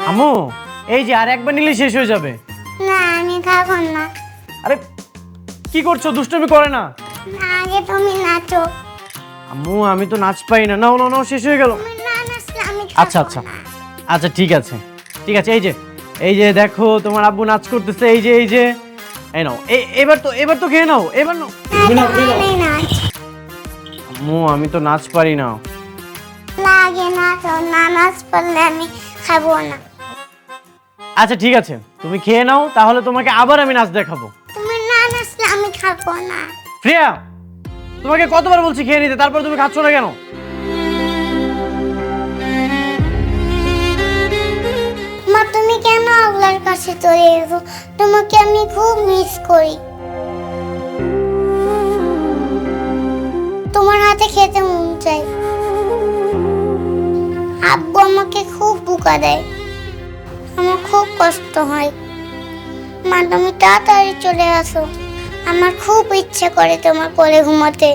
আম্মু এই যে আর একবার নিলে শেষ হয়ে যাবে। না আমি খাবো না। আরে কি করছো? দুষ্টুমি করে না। না আগে তুমি নাচো। আম্মু আমি তো নাচ পাই না। নাও নাও নাও, শেষ হয়ে গেল। তুমি না নাচলে আমি আচ্ছা খাবো আচ্ছা না। আচ্ছা ঠিক আছে ঠিক আছে। এই যে দেখো তোমার আব্বু নাচ করতেছে। এই যে এই নাও। এবার তো খেয়ে নাও। এবার নাও। আমি নাচ আম্মু আমি তো নাচ পারি না। লাগে নাচো, না নাচ পারলে আমি খাবো না। আচ্ছা ঠিক আছে, তুমি খেয়ে নাও, তাহলে তোমাকে আবার আমি নাচ দেখাবো। তুমি না নাচলে আমি খাবো না। প্রিয়া, তোমাকে কতবার বলছি খেয়ে নিতে, তারপর তুমি খাচ্ছ না কেন? মা তুমি কেন আল্লাহর কাছে চলে গেছো? তোমাকে আমি খুব মিস করি। তোমার হাতে খেতে মন চাই। আব্বু আমাকে খুব বোকা দেয়, আমার খুব কষ্ট হয়। মা তুমি তাড়াতাড়ি চলে আসো, আমার খুব ইচ্ছে করে তোমার কোলে ঘুমাতে।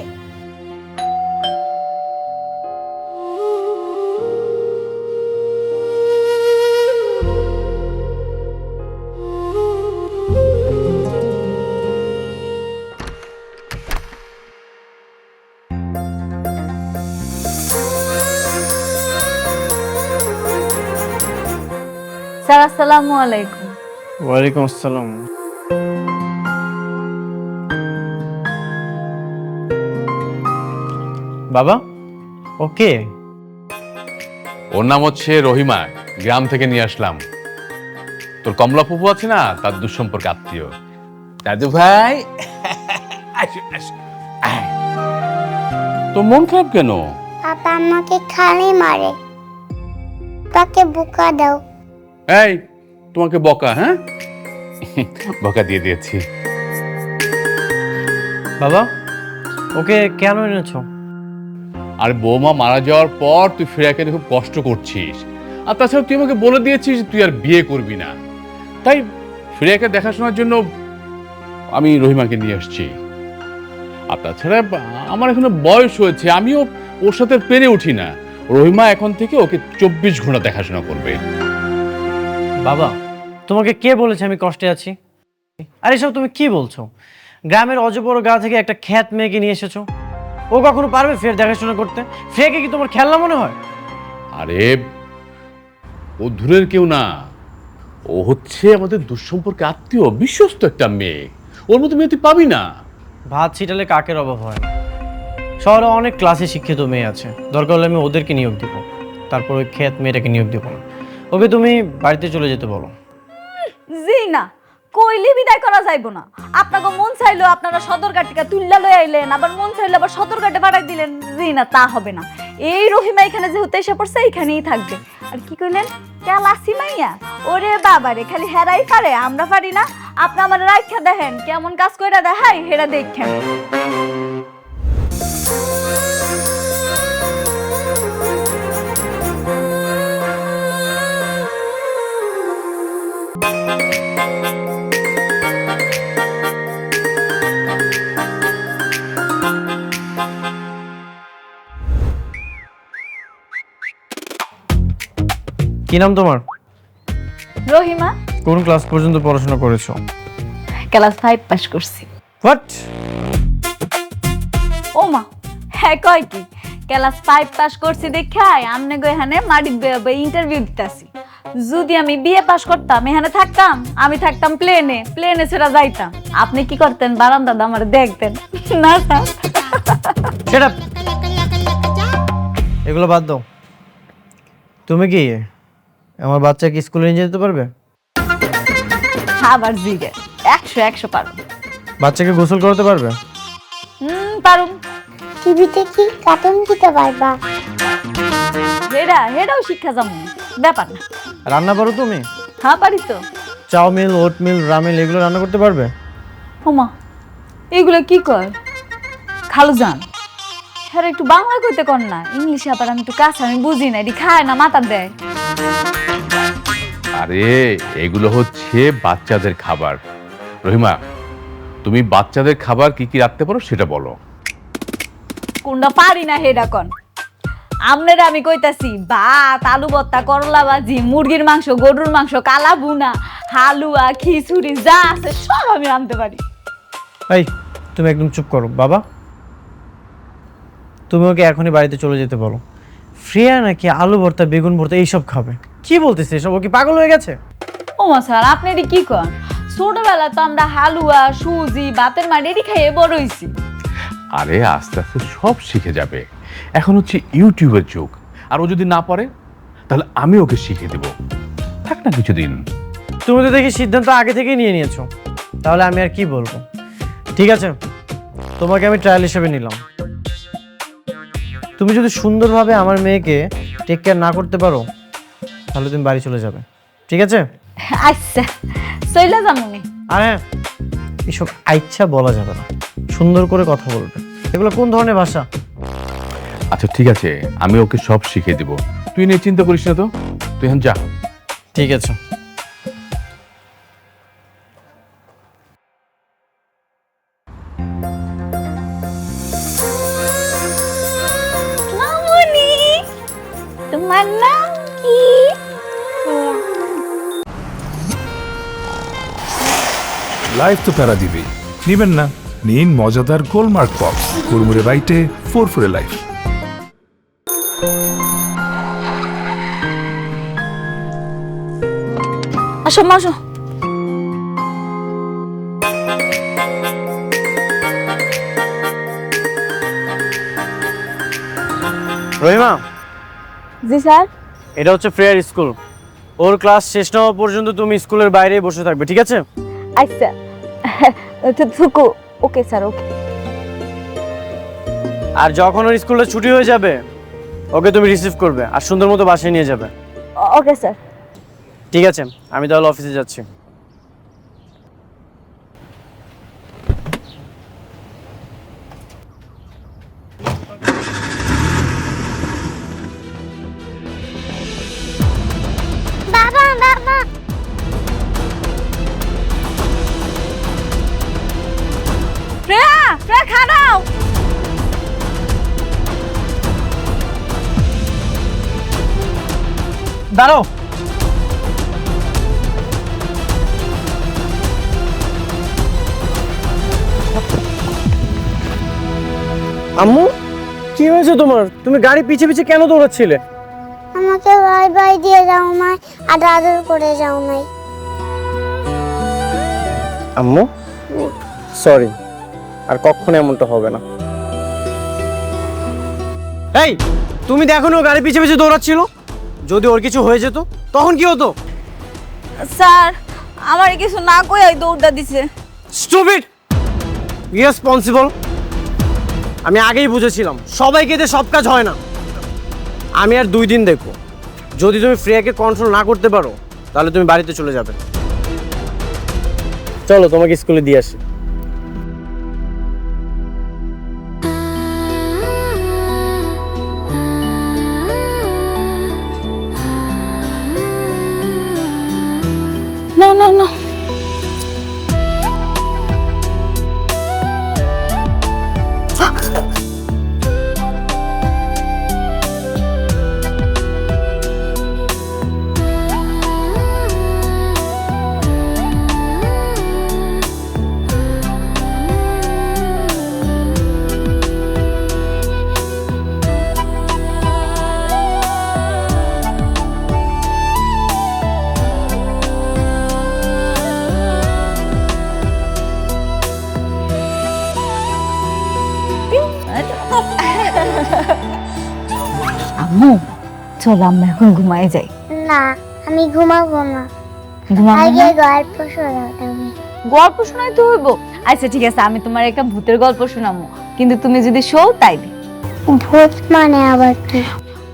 স্যার আসসালামু আলাইকুম। ওয়ালাইকুম আসসালাম। বাবা ওকে। ওর নাম হচ্ছে রহিমা, গ্রাম থেকে নিয়ে আসলাম। তোর কমলা ফুপু আছে না, তার দুঃসম্পর্কে আত্মীয়। দাদু ভাই আসো, আসো। আয়। তোর মন খারাপ কেন? পাপা আমাকে খালি মারে, তাকে বোকা দাও। এই তোমাকে বকা? হ্যাঁ বকা দিয়ে দিয়েছি। বাবা ওকে কেন এনেছো? আর বৌমা মারা যাওয়ার পর তুই ফিরাকে খুব কষ্ট করছিস, আর তাছাড়া তুই আমাকে বলে দিয়েছিস যে তুই আর বিয়ে করবি না। তাই ফিরাকে দেখাশোনার জন্য আমি রহিমাকে নিয়ে আসছি। আর তাছাড়া আমার এখনো বয়স হয়েছে, আমিও ওর সাথে পেরে উঠি না। রহিমা এখন থেকে ওকে 24 ঘন্টা দেখাশোনা করবে। বাবা তোমাকে কে বলেছে আমি কষ্টে আছি? আর এসব তুমি কি বলছো? গ্রামের অজবড় গা থেকে একটা খ্যাত মেয়েকে নিয়ে এসেছো, ও কখনো পারবে ফের দেখাশোনা করতে? ফ্রেকে কি তোমার খেলনা মনে হয়? আরে ও দূরের কেউ না, ও হচ্ছে আমাদের দুঃসম্পর্কে আত্মীয়, বিশ্বস্ত একটা মেয়ে। ওর মতো মেয়ে তুই পাবি না। ভাত ছিটালে কাকের অভাব হয় না। শহরে অনেক ক্লাসে শিক্ষিত মেয়ে আছে, দরকার হলে আমি ওদেরকে নিয়োগ দিব, তারপর ওই খ্যাত মেয়েটাকে নিয়োগ দিব না। ওকে তুমি বাড়িতে চলে যেতে বলো। জি না, কইলি বিদায় করা যাইব না। আপনাকে মন চাইলো আপনারা সদরঘাট থেকে তুল্লা লই আইলেন, আবার মন চাইলো আবার সদরঘাটে পাঠাই দিলেন। জি না, তা হবে না। এই রহিমা এখানে যেহেতু এসে পড়ছে, এইখানেই থাকবে। আর কি কইলেন? কেলাসি মাইয়া? ওরে বাবারে, খালি হেরাই পারে, আমরা পারি না? আপনি আমার রাইখা দেখেন কেমন কাজ কইরা দেখাই, হেরা দেখেন। কি নাম তোমার? রহিমা, কোন ক্লাস পর্যন্ত পড়াশোনা করেছো? ক্লাস 5 পাস করছি। হোয়াট? ও মা, হ্যাঁ কয় কি? ক্লাস 5 পাস করছি দেখাই আমনে গো এখানে মাটি ইন্টারভিউ দিতেছি। যদি আমি বিএ পাস করতাম, এখানে থাকতাম, আমি থাকতাম প্লেনে, প্লেনে ছেড়া যাইতাম। আপনি কি করতেন? বারান্দাতে আমার দেখতেন না স্যার? সেটা এগুলো বাদ দাও। তুমি কি আমার বাচ্চাকে স্কুলে নিয়ে যেতে পারবে? আবার জিগে 100 পারুন। বাচ্চাকে গোসল করাতে পারবে? পারুন। টিভিতে কি কার্টুন দিতে পারবা? হেডাও শিক্ষা যাবো, ব্যাপার না। রান্না পারো তুমি? হ্যাঁ পারি তো। চাউমিন, ওটমিল, রামেল এগুলো রান্না করতে পারবে? ওমা, এগুলো কি কয়? খালু যান, হ্যাঁ একটু বাংলা কইতে কর না, ইংলিশে আবার আমি একটু কাছে, আমি বুঝি না, এটি খায় না মাথা দেয়। আরে এগুলো হচ্ছে বাচ্চাদের খাবার। রহিমা, তুমি বাচ্চাদের খাবার কি কি রাখতে পারো সেটা বলো। কোনটা পারি না হেডা কন। আপনারা আমি কইতাছি ভাত, আলু ভর্তা, করলা ভাজি, মুরগির মাংস, গরুর মাংস, কালা ভুনা, হালুয়া, খিচুড়ি যা আছে সব আমি আনতে পারি। এই তুমি একদম চুপ করো বাবা। তুমি ওকে এখনই বাড়িতে চলে যেতে বলো। ফ্রিয়া নাকি আলু ভর্তা, বেগুন ভর্তা এইসব খাবে? কি বলতেছে এসব? ও কি পাগল হয়ে গেছে? ও মা স্যার, আপনি এটি কি করেন? ছোটবেলা তো আমরা হালুয়া, সুজি, ভাতের মাড়ি এটি খাইয়ে বড় হইছি। আরে আস্তে আস্তে সব শিখে যাবে। এখন হচ্ছে ইউটিউবের যুগ, আর ও যদি না পারে তাহলে আমি ওকে শিখে দেব। থাক না কিছুদিন। তুমি তো দেখি সিদ্ধান্ত আগে থেকেই নিয়ে নিয়েছো, তাহলে আমি আর কি বলবো। ঠিক আছে, তোমাকে আমি ট্রায়াল হিসেবে নিলাম। তুমি যদি সুন্দরভাবে আমার মেয়েকে টেক কেয়ার না করতে পারো তাহলে তুমি বাড়ি চলে যাবে, ঠিক আছে? আচ্ছা, চইলা যামুনি। আর হ্যাঁ, এসব আইচ্ছা বলা যাবে না, সুন্দর করে কথা বলবে। এগুলো কোন ধরনের ভাষা? আচ্ছা ঠিক আছে, আমি ওকে সব শিখিয়ে দেব, তুই নিয়ে চিন্তা করিস না তো। তুই এখন যা। ঠিক আছে। মামুনি, তোমার নাম কি? লাইফ তো প্যারা দিবেই, নিবেন না? নিন মজাদার গোলমার্ক পপস, কুড়মুড়ে বাইটে ফুরফুরে লাইফ। আসো মা, আসো। রহিমা, জি স্যার। এটা হচ্ছে ফ্রেয়ার স্কুল। ওর ক্লাস শেষ না হওয়া পর্যন্ত তুমি স্কুলের বাইরে বসে থাকবে, ঠিক আছে? আচ্ছা, থুকু। ওকে স্যার, ওকে। আর যখন ওর স্কুলটা ছুটি হয়ে যাবে ওকে তুমি রিসিভ করবে আর সুন্দর মতো বাসায় নিয়ে যাবে। Okay sir. ঠিক আছে, আমি তাহলে অফিসে যাচ্ছি। বাবা বাবা, শ্রেয়া, শ্রেয়া খানাও। দাঁড়াও। আম্মু, কি হয়েছে তোমার? তুমি গাড়ি পিছে পিছে কেন দৌড়াচ্ছিলে? আমাকে বাই বাই দিয়ে যাও নাই আর আদর করে যাও নাই। আম্মু সরি, আর কখনো এমনটা হবে না। এই তুমি দেখো না ও গাড়ি পিছে পিছে দৌড়াচ্ছিল, যদি ওর কিছু হয়ে যেত তখন কি হতো? স্যার, আমার কিছু না কই দৌড়টা দিছে। Stupid, irresponsible. আমি আগেই বুঝেছিলাম সবাইকে দিয়ে সব কাজ হয় না। আমি আর 2 দিন দেখবো, যদি তুমি ফ্রিয়াকে কন্ট্রোল না করতে পারো তাহলে তুমি বাড়িতে চলে যাবে। চলো তোমাকে স্কুলে দিয়ে আসি। না না না, আম্মু চল আমরা এখন ঘুমায় যাই। না, আমি ঘুমাবো না, ঘুমাবো আগে না? গল্প শোনাবো। গল্প শোনাই তো হইব। আচ্ছা ঠিক আছে, আমি তোমার একটা ভূতের গল্প শোনাবো, কিন্তু তুমি যদি শো তাইলে। ভূত মানে আবার কি?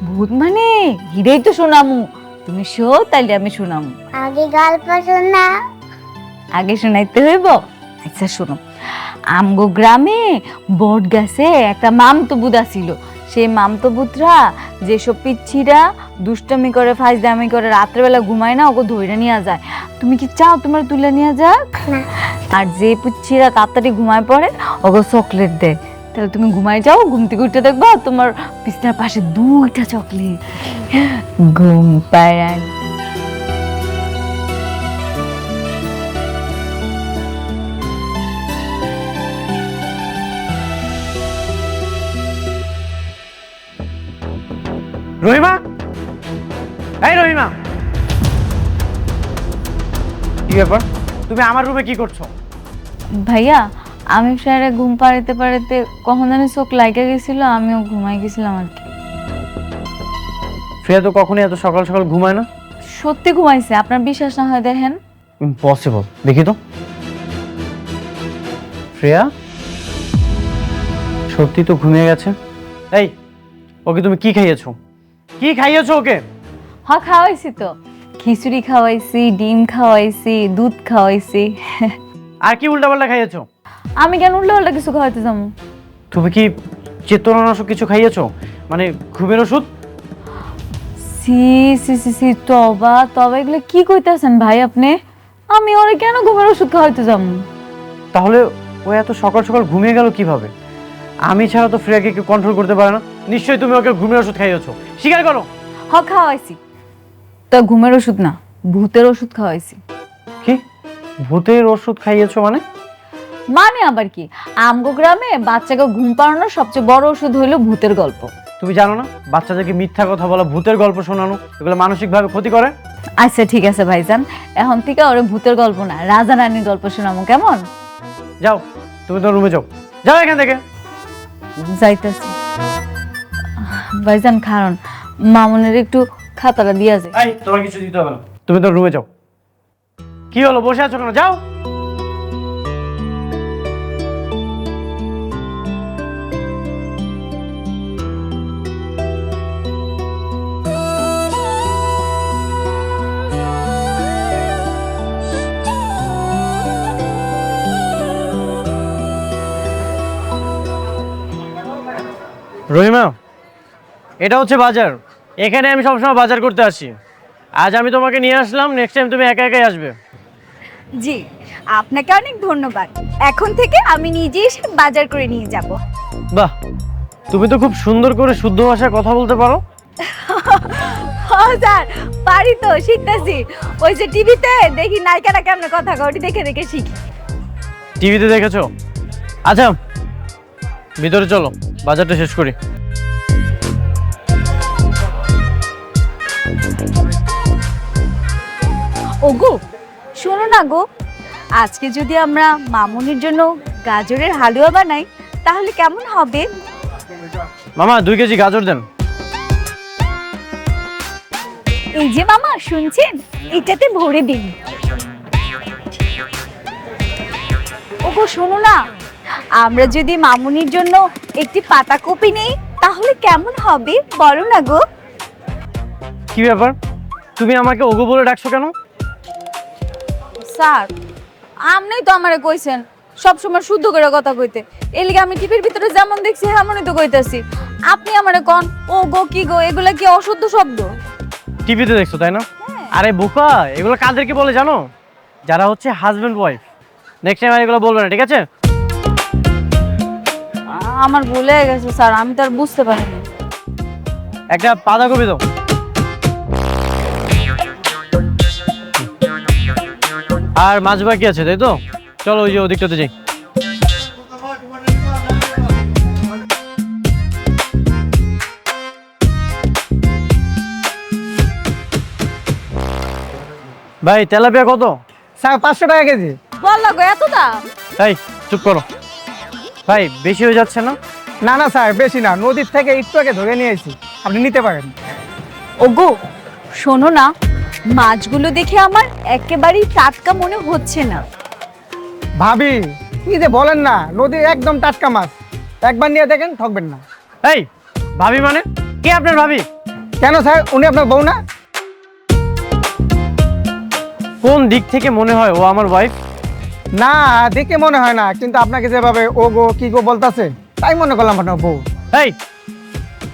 ভূত মানে হিরেই তো শোনামু, তুমি শো তাইলে আমি শোনামু। আগে গল্প শোনা। আগে শোনাইতে হইব। আচ্ছা শোনো, আমগো গ্রামে বট গাছে একটা মামতো বুদা ছিল। সেই মামতো বুতরা যেসব পিচ্ছিরা দুষ্টামি করে, ফাজদামি করে, রাত্রেবেলা ঘুমায় না, ওকে ধইরা নিয়ে যায়। তুমি কি চাও তোমার তুলে নিয়ে যাক? না। আর যে পিচ্ছিরা তাড়াতাড়ি ঘুমায় পড়ে ওকে চকলেট দেয়, তাহলে তুমি ঘুমাই যাও, ঘুম থেকে উঠে দেখবা তোমার বিছানার পাশে 2টা চকলেট। ঘুম পাড়ান। রহিমা, এই রহিমা, কি ব্যাপার? তুমি আমার রুমে কি করছো? ভাইয়া, আমি ফ্রেন্ডে ঘুম পাড়াতে পাড়াতে কখন জানি চোখ লাগা গেছিল, আমিও ঘুমাই গেছিলাম আর কি। ফ্রেয়া তো কখনই এত সকাল সকাল ঘুমায় না। সত্যি ঘুমাইছে, আপনার বিশ্বাস না হয় দেখেন। ইম্পসিবল, দেখি তো। ফ্রেয়া সত্যি তো ঘুমিয়ে গেছে। এই, ওকে তুমি কি খাইয়েছো? কি খাইয়েছো ওকে? হ্যাঁ, খাওয়াইছি তো। খিচুড়ি খাওয়াইছি, ডিম খাওয়াইছি, দুধ খাওয়াইছি। আর কি উল্টাপাল্টা খাইয়েছো? আমি কেন উল্টা কিছু খাওয়াইতে যাবো? তুমি কি চেতনানাশক কিছু খাইয়েছো? মানে ঘুমের ওষুধ? সি সি সি সি, তবা তবা, এগুলো কি কইতাছেন ভাই আপনি? আমি ওরে কেন ঘুমের ওষুধ খাওয়াইতে যাবো? তাহলে ও এত সকাল সকাল ঘুমিয়ে গেল কিভাবে? আমি ছাড়া তো ফ্রেয়াকে কেউ কন্ট্রোল করতে পারে না। নিশ্চয়ই তুমি ওকে ঘুমের ওষুধ খাইয়েছো, স্বীকার করো। হ্যাঁ, খাওয়াইছি। তো ঘুমের ওষুধ না, ভূতের ওষুধ খাওয়াইছি। কি ভূতের ওষুধ খাইয়েছো মানে? মানে আবার কি, আমগো গ্রামে বাচ্চাকে ঘুম পাড়ানোর সবচেয়ে বড় ওষুধ হইলো ভূতের গল্প। তুমি জানো না বাচ্চাদেরকে মিথ্যা কথা বলা, ভূতের গল্প শোনানো, এগুলো মানসিকভাবে ক্ষতি করে। আচ্ছা ঠিক আছে ভাইজান, এখন থেকে ওরে ভূতের গল্প না, রাজা রানীর গল্প শোনাবো, কেমন? যাও, তুমি তো রুমে যাও, যাও এখান থেকে। যাইতেছি। ভাইজান কারণ মামুনের একটু খাতাটা দিয়া যায়। এই, তোমার কিছু দিতে হবে না, তুমি তো রুমে যাও। কি হলো, বসে আছো কেন? যাও। রহিমা, এটা হচ্ছে বাজার। এখানে আমি সবসময় বাজার করতে আসি। আজ আমি তোমাকে নিয়ে আসলাম, নেক্সট টাইম তুমি একা একাই আসবে। জি, আপনাকে অনেক ধন্যবাদ। এখন থেকে আমি নিজে এসে বাজার করে নিয়ে যাব। বাহ, তুমি তো খুব সুন্দর করে শুদ্ধ ভাষায় কথা বলতে পারো। হ্যাঁ স্যার, পারি তো, শিখতেছি। ওই যে টিভিতে দেখি নায়িকারা কেমন কথা কয়, ওটি দেখে দেখে শিখি। টিভিতে দেখেছো? আচ্ছা, ভিতরে চলো, বাজারটা শেষ করি। ওগো, শোনো না গো, আজকে যদি আমরা মামুনির জন্য গাজরের হালুয়া বানাই তাহলে কেমন হবে? মামা 2 কেজি গাজর দেন। এই যে মামা, শুনছেন, এটাতে ভরে দিন। ওগো শোনো না, আমরা যদি মামুনির জন্য একটি পাতাকপি নেই তাহলে কেমন হবে বলো না গো? কি ব্যাপার, তুমি আমাকে ওগো বলে ডাকছো কেন? স্যার, আপনি তো আমারে কইছেন সবসময় শুদ্ধ করে কথা কইতে, এই লিগে আমি টিভির ভিতরে যেমন দেখছি তেমনই তো কইতাছি। আপনি আমারে কোন ও গো কি গো, এগুলা কি অশুদ্ধ শব্দ? টিভিতে দেখছো তাই না? আরে বোকা, এগুলো কাদেরকে বলে জানো? যারা হচ্ছে হাজবেন্ড ওয়াইফ। নেক্সট টাইম আর এগুলো বলবে না, ঠিক আছে? আমার ভুলে গেছে স্যার, আমি তো আর বুঝতে পারিনি। একটা বাঁধাকপি দাও। আর মাছ বাকি আছে তাই তো? চলো ওই যে ওদিকটাতে যাই। ভাই তেলাপিয়া কত? স্যার 500 টাকা কেজি। বললা গো এত দাম? এই চুপ করো ভাই, বেশি হয়ে যাচ্ছে না? না না স্যার, বেশি না, নদীর থেকে একটু আগে ধরে নিয়ে এসেছি, আপনি নিতে পারেন। ওগো শোনো না, মাছগুলো দেখে আমার একেবারেই টাটকা মনে হচ্ছে না। ভাবি কি যে বলেন না, নদীর একদম টাটকা মাছ, একবার নিয়ে দেখেন, ঠকবেন না। এই ভাবি মানে কে আপনার ভাবি? কেন স্যার, উনি আপনার বউ না? কোন দিক থেকে মনে হয় ও আমার ওয়াইফ? না, দেখে মনে হয় না, কিন্তু আপনাকে যেভাবে ও গো কি গো বলতাছে তাই মনে করলাম আপনার বউ। এই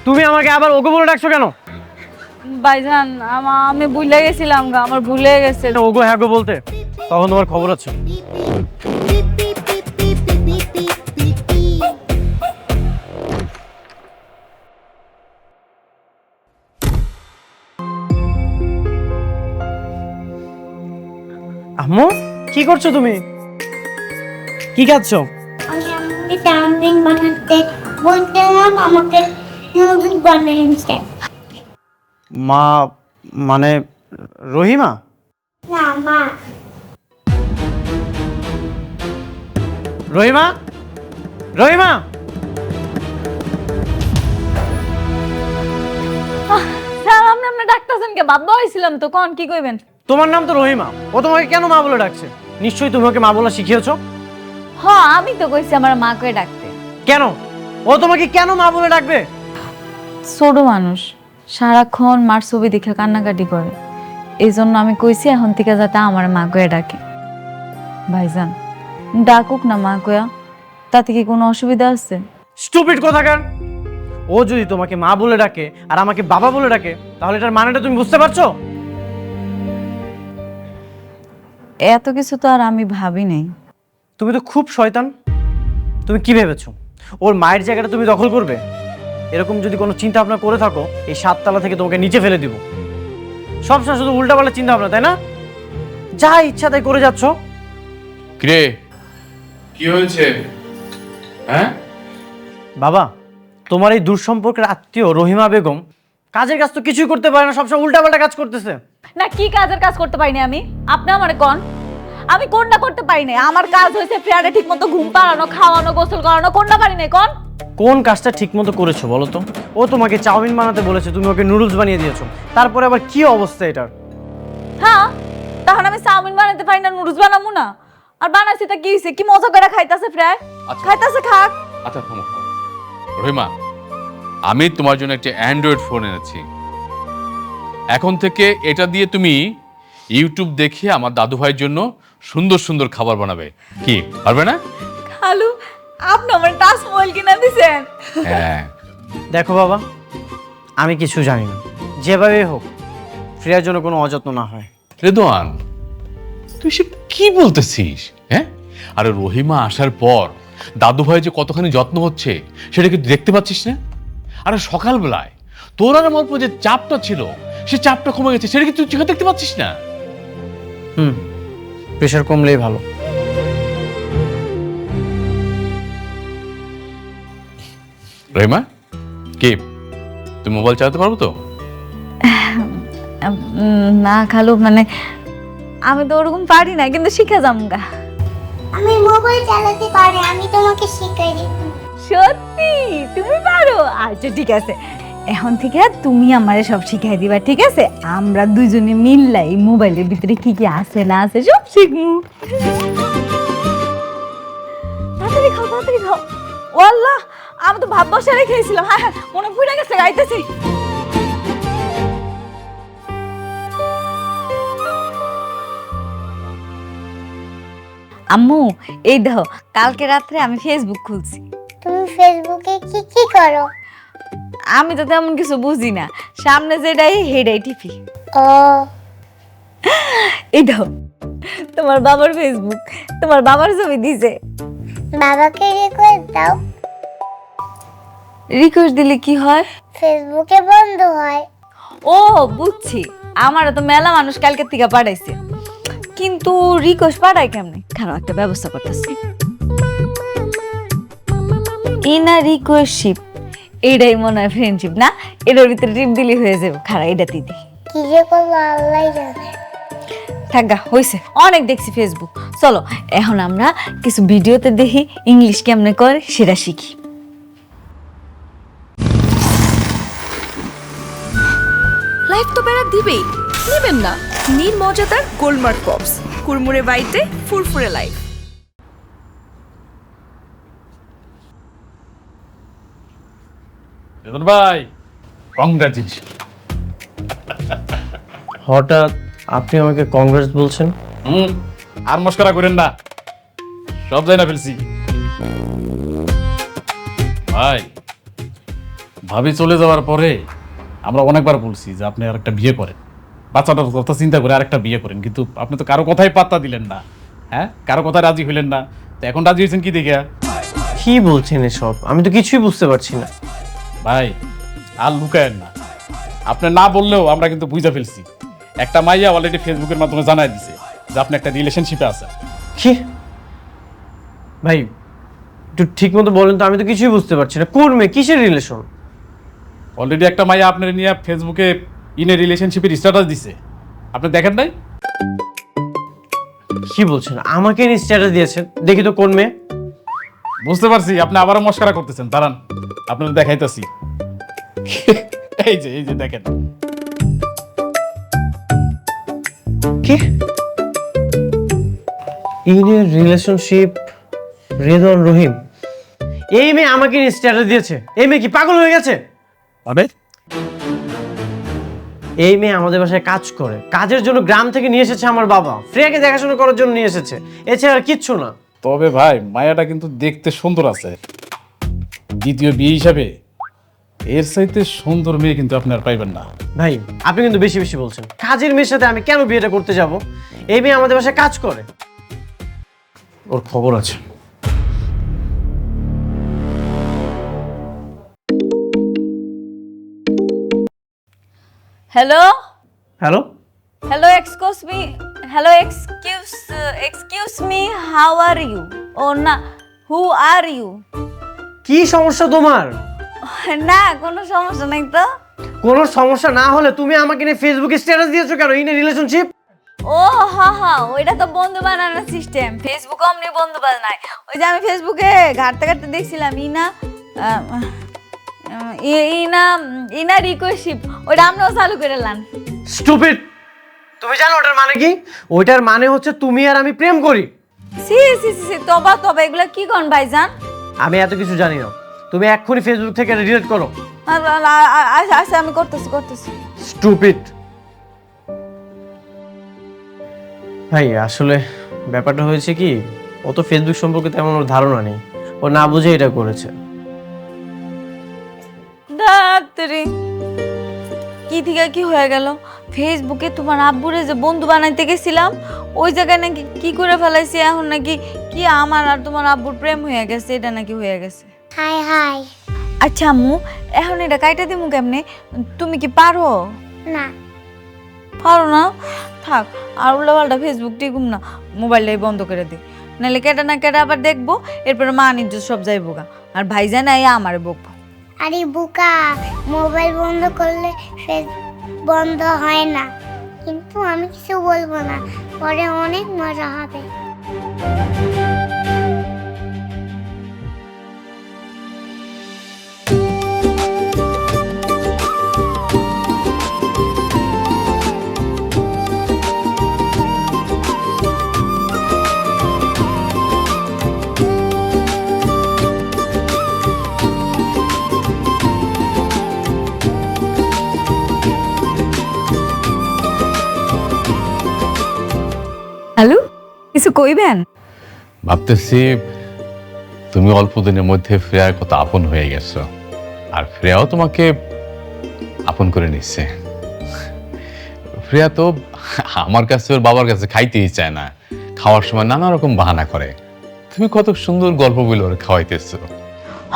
তুমি আমাকে আবার ওগো বলে ডাকছো কেন? ভাইজান আমি ভুলে গেছিলাম গো, আমার ভুলে গেছে। ওগো হ্যাঁ গো বলতে, তখন তোমার খবর আছে। আম্মু কি করছো তুমি? কি খাচ্ছো? আমি আমাকে চাউমিন বানাতে বলছিলাম, আমাকে নুডলস বানিয়ে দিতে। মা মানে রহিমা? না মা, রহিমা, রহিমা! স্যার আপনি আপনি ডাক্তারছেন কে? বাবা হয়েছিলাম তো, কোন কি কইবেন? তোমার নাম তো রহিমা, ও তোমাকে কেন মা বলে ডাকছে? নিশ্চয়ই তুমি ওকে মা বলা শিখিয়েছো। হ্যাঁ আমি তো কইছি আমার মা কয়ে ডাকতে। কেন ও তোমাকে কেন মা বলে ডাকবে? ছোট মানুষ সারাক্ষণ মার ছবি দেখে কান্নাকাটি করে, এই জন্য আমি কইছি এখন থেকে যাতে আমার মা কয়ে ডাকে। ভাইজান ডাকুক না মা কয়া, তাতে কি কোনো অসুবিধা আছে? স্টুপিড কোথাকার! ও যদি তোমাকে মা বলে ডাকে আর আমাকে বাবা বলে ডাকে, তাহলে এটার মানেটা তুমি বুঝতে পারছো? এত কিছু তো আর আমি ভাবি নাই। তুমি তো খুব শয়তান। তুমি কি ভেবেছো ওর মায়ের জায়গাটা তুমি দখল করবে? এরকম যদি কোনো চিন্তা ভাবনা করে থাকো, এই 7 তলা থেকে তোমাকে নিচে ফেলে দিব। সবসময় শুধু উল্টাপাল্টা চিন্তা ভাবনা, তাই না? যা ইচ্ছা তাই করে যাচ্ছ। কিরে কি হয়েছে? হ্যাঁ বাবা, তোমার এই দূরসম্পর্কের আত্মীয় রহিমা বেগম কাজের কাজ তো কিছুই করতে পারে না, সবসময় উল্টাপাল্টা কাজ করতেছে। না কি কাজের কাজ করতে পারিনি আমি? আপনি আমারে কোন? আমি কোনটা করতে পারি নাই? আমার কাজ হয়েছে ফ্রেয়ারে ঠিক মতো ঘুম পাড়ানো, খাওয়ানো, গোসল করানো, কোনটা পারি নাই কোন? কোন কাজটা ঠিক মতো করেছো বলো তো? ও তোমাকে চাউমিন বানাতে বলেছে, তুমি ওকে নুডলস বানিয়ে দিয়েছো। তারপরে আবার কি অবস্থা এটার? হ্যাঁ তখন আমি চাউমিন বানাতে পারি না, নুডলস বানাবো না? আর বানাইছি তা কি হইছে? কি মজা করে খাইতাছে ফ্রাই, আচ্ছা। খাইতাছে খাক। আচ্ছা থামো থামো। রহিমা, আমি তোমার জন্য একটা অ্যান্ড্রয়েড ফোন এনেছি। এখন থেকে এটা দিয়ে তুমি ইউটিউব দেখে আমার দাদু ভাইয়ের জন্য সুন্দর সুন্দর খাবার বানাবে। কি পারবে না? খালু আপনি আমার টাচ মোবাইল কিনা দিছেন? হ্যাঁ। দেখো বাবা, আমি কিছু জানি না, যেভাবে হোক ফ্রিয়ার জন্য কোনো অযত্ন না হয়। রেদওয়ান, তুই সব কি বলতেছিস? হ্যাঁ, আরে রহিমা আসার পর দাদু ভাই যে কতখানি যত্ন হচ্ছে সেটা কি তুই দেখতে পাচ্ছিস না? আরে সকালবেলায় তোর আর আমার উপর যে চাপটা ছিল সে চাপটা কমে গেছে, সেটা কি তুই চোখে দেখতে পাচ্ছিস না? প্রেশার কমলেই ভালো। রহিমা, কি তুই মোবাইল চালাতে পারবো তো? না খালু, মানে আমি তো ওরকম পারি না, কিন্তু শিখে যামগা। আমি মোবাইল চালাতে পারি, আমি তোমাকে শিখিয়ে দিব। সত্যি তুমি পারো? আচ্ছা ঠিক আছে, এখন থেকে তুমি আমারে সব শিখাই দিবা, ঠিক আছে? আমরা দুজনে মিললাই মোবাইলের ভিতরে কি কি আছে না আছে সব শিখবো। তাড়াতাড়ি খাও, তাড়াতাড়ি খাও। ও আল্লাহ, আমি তো ভাত বসে রেখেছিলাম। হ্যাঁ হ্যাঁ, মনে পড়ে গেছে, গাইতেছি। আম্মু এই দেখো, কালকে রাত্রে আমি ফেসবুক খুলছি। তুমি ফেসবুকে কি কি করো? আমি তো তেমন কিছু বুঝি না, সামনে যেটাই হেডাই টিপি। ও, এই দেখো তোমার বাবার ফেসবুক, তোমার বাবার ছবি দিছে। বাবাকে রিকোয়েস্ট দাও। রিকোয়েস্ট দিলে কি হয়? ফেসবুকে বন্ধ হয়। ও বুঝছি, আমারও তো মেলা মানুষ কালকে থেকে পাঠাইছে, কিন্তু রিকোয়েস্ট পাঠাই কেমনে? খারাপ একটা ব্যবস্থা করতেছি। ইনা রিকোয়েস্টশিপ, এইটাই মনে হয় ফ্রেন্ডশিপ না? এটার ভিতরে টিপ দিলি হয়ে যাবে। খারাপ এটা দিদি কি যে করবো আল্লাহ জানে। থাকা হয়েছে, অনেক দেখছি ফেসবুক। চলো এখন আমরা কিছু ভিডিওতে দেখি ইংলিশ কেমনে করে সেটা শিখি। লাইফ তো প্যারা দিবেই, নেবেন না? নিন মজাদার গোলমার্ক পপস, কুরমুরে বাইটে ফুরফুরে লাইফ। রেদওয়ান ভাই, কংগ্রাচুলেশন। হঠাৎ আপনি আমাকে কংগ্রেস বলছেন? আর মস্করা করেন না, সব জানা ফেলছি। ভাই, ভাবি চলে যাওয়ার পরে আমরা অনেকবার বলছি যে আপনি আরেকটা বিয়ে করেন, বাচ্চাটার কথা চিন্তা করে আরেকটা বিয়ে করেন, কিন্তু আপনি তো কারো কথাই পাত্তা দিলেন না। হ্যাঁ, কারো কথা রাজি হইলেন না, তো এখন রাজি হয়েছেন কি দেখে? কি বলছেন এসব? আমি তো কিছুই বুঝতে পারছি না। ভাই আর লুকায়েন না, আপনি না বললেও আমরা কিন্তু বুঝা ফেলছি। একটা মাইয়া অলরেডি ফেসবুকের মাধ্যমে জানাই দিছে যে আপনি একটা রিলেশনশিপে আছেন। কি ভাই, একটু ঠিক মতো বলেন তো, আমি তো কিছুই বুঝতে পারছি না। কোন মেয়ে, কিসের রিলেশন? অলরেডি একটা মাইয়া আপনার নিয়ে ফেসবুকে ইনে রিলেশনশিপের স্ট্যাটাস দিছে, আপনি দেখেন নাই? কি বলছেন? আমাকে স্ট্যাটাস দিয়েছেন? দেখি তো কোন মেয়ে। বুঝতে পারছি আপনি আবারও মস্করা করতেছেন, দাঁড়ান আপনাদের দেখাইতেছি। এই যে দেখেন। কি ইনের রিলেশনশিপ রেদন রহিম, এই মেয়ে আমাকে স্ট্যাটাস দিয়েছে? এই মেয়ে কি পাগল হয়ে গেছে? তবে এই মেয়ে আমাদের বাসায় কাজ করে, কাজের জন্য গ্রাম থেকে নিয়ে এসেছে আমার বাবা, ফ্রিয়াকে দেখাশোনা করার জন্য নিয়ে এসেছে, এছাড়া আর কিচ্ছু না। তবে ভাই মায়াটা কিন্তু দেখতে সুন্দর আছে, দ্বিতীয় বিয়ে হিসাবে এর চাইতে সুন্দর মেয়ে কিন্তু আপনি আর পাইবেন না। ভাই আপনি কিন্তু বেশি বেশি বলছেন। কাজের মেয়ের সাথে আমি কেন বিয়েটা করতে যাব? এই মেয়ে আমাদের বাসায় কাজ করে, ওর খবর আছে। Hello hello, hello excuse me, how are you? ও না, হু আর ইউ? কি সমস্যা তোমার? না কোনো সমস্যা নাই তো। কোনো সমস্যা না হলে তুমি আমাকে নিয়ে ফেসবুকে স্ট্যাটাস দিয়েছো কেন? In relationship? ও হা ওইটা তো বন্ধু বানানোর সিস্টেম, ফেসবুকে অমনি বন্ধু বানায়। ওই যে আমি ফেসবুকে ঘাটতে ঘাটতে দেখছিলাম ইনা রিকোয়েস্ট, ওইটা আমরাও চালু করে লান। স্টুপিড! তুমি জানো ওটার মানে কি? ওইটার মানে হচ্ছে তুমি আর আমি প্রেম করি। সি তবা এগুলা কি কোন ভাইজান? আমি এত কিছু জানি না, তুমি এক্ষুনি ফেসবুক থেকে ডিলিট করো। আচ্ছা আমি করতেছি। স্টুপিড! ভাই আসলে ব্যাপারটা হয়েছে কি, ও তো ফেসবুক সম্পর্কে তেমন ওর ধারণা নেই, ও না বুঝে এটা করেছে। ডাক্তারি কি থেকে কি হয়ে গেল? ফেসবুকে তোমার আব্বুরে যে বন্ধু বানাইতে গেছিলাম, ওই জায়গায় নাকি কি করে ফেলাইছি, এখন নাকি কি আমার আর তোমার আব্বুর প্রেম হয়ে গেছে, এটা নাকি হয়ে গেছে। High high. আচ্ছা আম্মু, এখন এটা কাইটা দিমু কেমনে? তুমি কি পারো? না, পারো না? থাক, আর উল্লাপাল্টা ফেসবুক টিকুম না, মোবাইলটাই বন্ধ করে দিই, নাহলে কেটে না কেটে আবার দেখবো, এরপরে মা নিজ সব যাইবো গা, আর ভাইজান আইয়া আমারে বকবো। আরে বুকা, মোবাইল বন্ধ করলে ফেস বন্ধ হয় না। কিন্তু আমি কিছু বলবো না, পরে অনেক মজা হবে। হ্যালো, কিছু কইবেন? ভাবতেছি তুমি অল্প দিনের মধ্যে ফ্রেয়ার কত আপন হয়ে গেছো, আর ফ্রেয়াও তোমাকে আপন করে নিচ্ছে। ফ্রেয়া তো আমার কাছে ওর বাবার কাছে খাইতেই চায় না, খাওয়ার সময় নানা রকম বাহানা করে। তুমি কত সুন্দর গল্প বলে ওর খাওয়াইতেছো।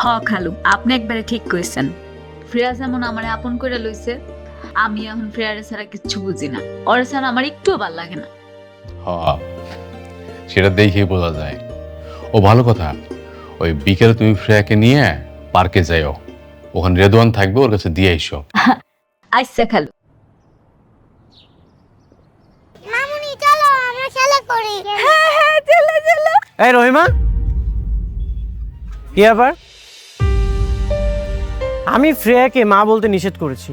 হ খালু, আপনি একবারে ঠিক কইছেন। ফ্রেয়া যেমন আমারে আপন করে লইছে, আমি এখন ফ্রেয়ারে ছাড়া কিচ্ছু বুঝি না, ওর ছাড়া আমার একটুও ভাল লাগে না। সেটা দেখেই বোঝা যায়। ও ভালো কথা, ওই বিকেলে তুমি ফ্রেয়াকে নিয়ে পার্কে যাইও, ওখানে রেদওয়ান থাকবে, ওর কাছে দিয়ে আইসো। আচ্ছা খালু। মামুনি চলো আমরা খেলা করি। হ্যাঁ চলো। এই রহিমা, কি ব্যাপার? আমি ফ্রেয়াকে মা বলতে নিষেধ করেছি,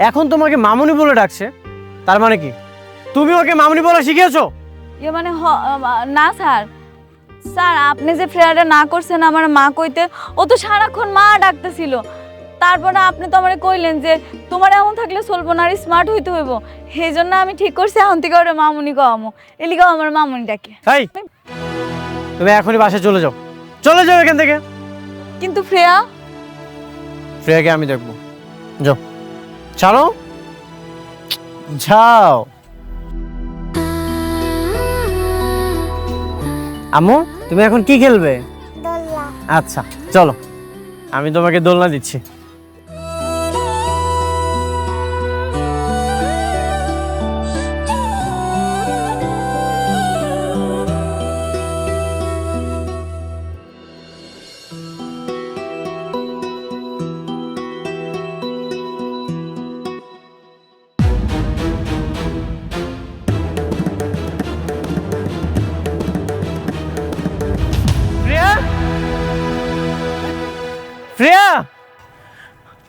এখন তোমাকে মামুনি বলে ডাকছে, তার মানে কি তুমি ওকে মামুনি বলা শিখিয়েছো? মানে না স্যার, আপনি যে ফ্রেয়ারে না করছেন আমার মা কইতে, ও তো সারাক্ষণ মা ডাকতেছিল। তারপরে আপনি তো আমারে কইলেন যে তোমার এমন থাকলে চলবো না, আর স্মার্ট হইতে হইব, সেই জন্য আমি ঠিক করছি এখন থেকে ওরে মামুনি কওয়ামো, এলিগাও আমার মামুনি ডাকে। তাই তুমি এখনই বাসায় চলে যাও, এখান থেকে। কিন্তু ফ্রেয়াকে আমি দেখবো, যাও, চলো যাও। আম্মু তুমি এখন কি খেলবে? দোলনা। আচ্ছা চলো, আমি তোমাকে দোলনা দিচ্ছি।